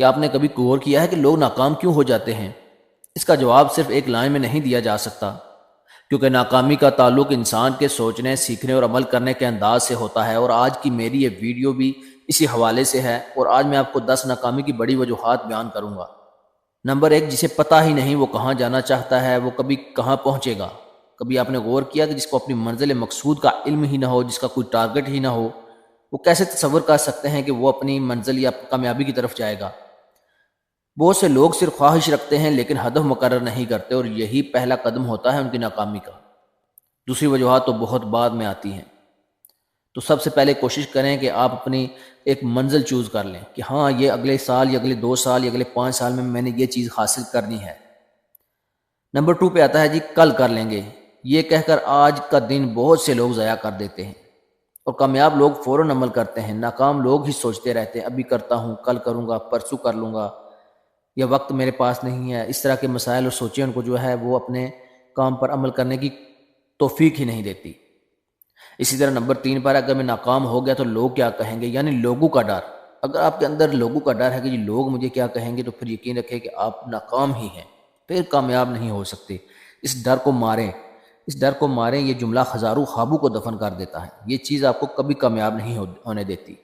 کہ آپ نے کبھی غور کیا ہے کہ لوگ ناکام کیوں ہو جاتے ہیں؟ اس کا جواب صرف ایک لائن میں نہیں دیا جا سکتا، کیونکہ ناکامی کا تعلق انسان کے سوچنے، سیکھنے اور عمل کرنے کے انداز سے ہوتا ہے، اور آج کی میری یہ ویڈیو بھی اسی حوالے سے ہے۔ اور آج میں آپ کو 10 ناکامی کی بڑی وجوہات بیان کروں گا۔ نمبر 1، جسے پتہ ہی نہیں وہ کہاں جانا چاہتا ہے، وہ کبھی کہاں پہنچے گا۔ کبھی آپ نے غور کیا کہ جس کو اپنی منزل مقصود کا علم ہی نہ ہو، جس کا کوئی ٹارگٹ ہی نہ ہو، وہ کیسے تصور کر سکتے ہیں کہ وہ اپنی منزل یا کامیابی کی طرف جائے گا؟ بہت سے لوگ صرف خواہش رکھتے ہیں لیکن ہدف مقرر نہیں کرتے، اور یہی پہلا قدم ہوتا ہے ان کی ناکامی کا۔ دوسری وجوہات تو بہت بعد میں آتی ہیں۔ تو سب سے پہلے کوشش کریں کہ آپ اپنی ایک منزل چوز کر لیں کہ ہاں، یہ اگلے سال یا اگلے 2 سال یا اگلے 5 سال میں نے یہ چیز حاصل کرنی ہے۔ نمبر 2 پہ آتا ہے جی کل کر لیں گے۔ یہ کہہ کر آج کا دن بہت سے لوگ ضائع کر دیتے ہیں، اور کامیاب لوگ فوراً عمل کرتے ہیں۔ ناکام لوگ ہی سوچتے رہتے ہیں ابھی کرتا ہوں، کل کروں گا، پرسوں کر لوں گا، یا وقت میرے پاس نہیں ہے۔ اس طرح کے مسائل اور سوچیں ان کو جو ہے وہ اپنے کام پر عمل کرنے کی توفیق ہی نہیں دیتی۔ اسی طرح نمبر 3 پر، اگر میں ناکام ہو گیا تو لوگ کیا کہیں گے، یعنی لوگوں کا ڈر۔ اگر آپ کے اندر لوگوں کا ڈر ہے کہ جی لوگ مجھے کیا کہیں گے، تو پھر یقین رکھیں کہ آپ ناکام ہی ہیں، پھر کامیاب نہیں ہو سکتے۔ اس ڈر کو ماریں، اس ڈر کو ماریں۔ یہ جملہ ہزاروں خوابوں کو دفن کر دیتا ہے۔ یہ چیز آپ کو کبھی کامیاب نہیں ہونے دیتی۔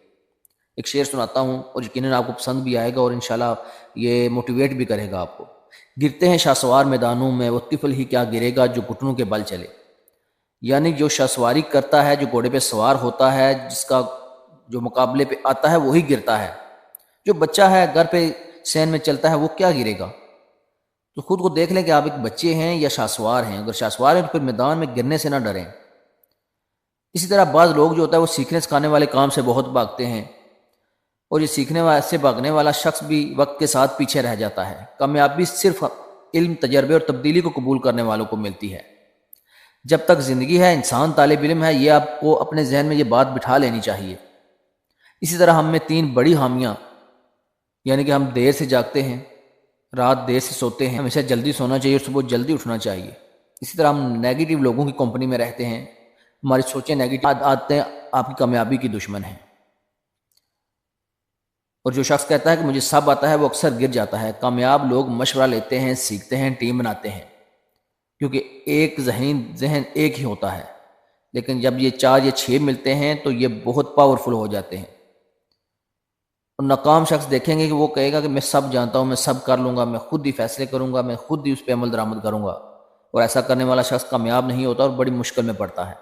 ایک شعر سناتا ہوں اور یقیناً آپ کو پسند بھی آئے گا، اور انشاءاللہ یہ موٹیویٹ بھی کرے گا آپ کو۔ گرتے ہیں شاہسوار میدانوں میں، وہ طفل ہی کیا گرے گا جو گھٹنوں کے بل چلے۔ یعنی جو شاہسواری کرتا ہے، جو گھوڑے پہ سوار ہوتا ہے، جس کا جو مقابلے پہ آتا ہے وہی گرتا ہے۔ جو بچہ ہے گھر پہ سین میں چلتا ہے وہ کیا گرے گا؟ تو خود کو دیکھ لیں کہ آپ ایک بچے ہیں یا شاہسوار ہیں۔ اگر شاہسوار ہیں تو پھر میدان میں گرنے سے نہ ڈریں۔ اسی طرح بعض لوگ جو ہوتا ہے وہ سیکھنے سکھانے والے کام سے بہت بھاگتے ہیں، اور یہ سیکھنے سے بھاگنے والا شخص بھی وقت کے ساتھ پیچھے رہ جاتا ہے۔ کامیابی صرف علم، تجربے اور تبدیلی کو قبول کرنے والوں کو ملتی ہے۔ جب تک زندگی ہے انسان طالب علم ہے، یہ آپ کو اپنے ذہن میں یہ بات بٹھا لینی چاہیے۔ اسی طرح ہم میں 3 بڑی حامیاں، یعنی کہ ہم دیر سے جاگتے ہیں، رات دیر سے سوتے ہیں، ہمیشہ جلدی سونا چاہیے اور صبح جلدی اٹھنا چاہیے۔ اسی طرح ہم نیگیٹو لوگوں کی کمپنی میں رہتے ہیں، ہماری سوچیں نیگیٹو عادتیں آپ کی کامیابی کی دشمن ہیں۔ اور جو شخص کہتا ہے کہ مجھے سب آتا ہے، وہ اکثر گر جاتا ہے۔ کامیاب لوگ مشورہ لیتے ہیں، سیکھتے ہیں، ٹیم بناتے ہیں، کیونکہ ایک ذہن ایک ہی ہوتا ہے، لیکن جب یہ 4 یا 6 ملتے ہیں تو یہ بہت پاورفل ہو جاتے ہیں۔ اور ناکام شخص دیکھیں گے کہ وہ کہے گا کہ میں سب جانتا ہوں، میں سب کر لوں گا، میں خود ہی فیصلے کروں گا، میں خود ہی اس پہ عمل درآمد کروں گا، اور ایسا کرنے والا شخص کامیاب نہیں ہوتا اور بڑی مشکل میں پڑتا ہے۔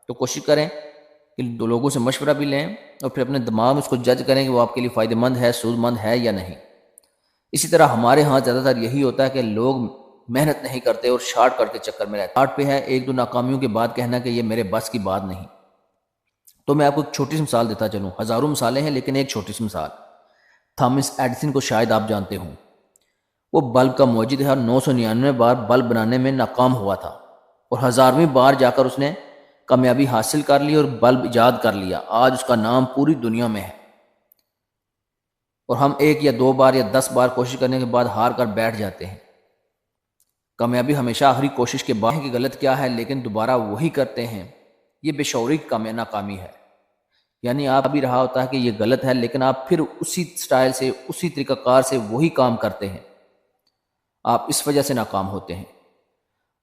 تو کوشش کریں کہ 2 لوگوں سے مشورہ بھی لیں، اور پھر اپنے دماغ میں اس کو جج کریں کہ وہ آپ کے لیے فائدہ مند ہے، سود مند ہے یا نہیں۔ اسی طرح ہمارے ہاں زیادہ تر یہی ہوتا ہے کہ لوگ محنت نہیں کرتے اور شارٹ کٹ کے چکر میں رہتے۔ شارٹ پہ ہے 1-2 ناکامیوں کے بعد کہنا کہ یہ میرے بس کی بات نہیں۔ تو میں آپ کو ایک چھوٹی سی مثال دیتا چلوں، ہزاروں مثالیں ہیں لیکن ایک چھوٹی سی مثال۔ تھامس ایڈیسن کو شاید آپ جانتے ہوں، وہ بلب کا موجد ہے، اور 999 بار بلب بنانے میں ناکام ہوا تھا، اور 1000ویں بار جا کر اس نے کامیابی حاصل کر لی اور بلب ایجاد کر لیا۔ آج اس کا نام پوری دنیا میں ہے۔ اور ہم 1 یا 2 بار یا 10 بار کوشش کرنے کے بعد ہار کر بیٹھ جاتے ہیں۔ کامیابی ہمیشہ آخری کوشش کے بعد کہ غلط کیا ہے لیکن دوبارہ وہی کرتے ہیں، یہ بے شعوری کی ناکامی ہے۔ یعنی آپ بھی رہا ہوتا ہے کہ یہ غلط ہے، لیکن آپ پھر اسی سٹائل سے، اسی طریقہ کار سے وہی کام کرتے ہیں۔ آپ اس وجہ سے ناکام ہوتے ہیں۔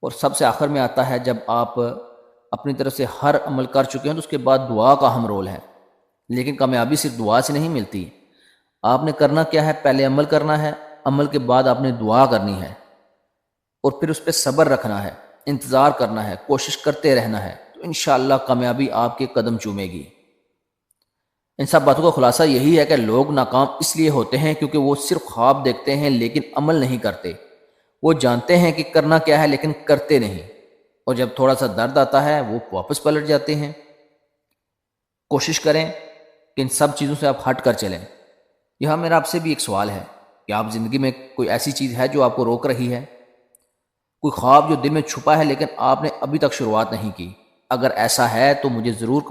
اور سب سے آخر میں آتا ہے جب آپ اپنی طرف سے ہر عمل کر چکے ہیں تو اس کے بعد دعا کا اہم رول ہے۔ لیکن کامیابی صرف دعا سے نہیں ملتی۔ آپ نے کرنا کیا ہے، پہلے عمل کرنا ہے، عمل کے بعد آپ نے دعا کرنی ہے، اور پھر اس پہ صبر رکھنا ہے، انتظار کرنا ہے، کوشش کرتے رہنا ہے، تو انشاءاللہ کامیابی آپ کے قدم چومے گی۔ ان سب باتوں کا خلاصہ یہی ہے کہ لوگ ناکام اس لیے ہوتے ہیں کیونکہ وہ صرف خواب دیکھتے ہیں لیکن عمل نہیں کرتے۔ وہ جانتے ہیں کہ کرنا کیا ہے لیکن کرتے نہیں، اور جب تھوڑا سا درد آتا ہے وہ واپس پلٹ جاتے ہیں۔ کوشش کریں کہ ان سب چیزوں سے آپ ہٹ کر چلیں۔ یہاں میرا آپ سے بھی ایک سوال ہے کہ آپ زندگی میں کوئی ایسی چیز ہے جو آپ کو روک رہی ہے؟ کوئی خواب جو دل میں چھپا ہے لیکن آپ نے ابھی تک شروعات نہیں کی؟ اگر ایسا ہے تو مجھے ضرور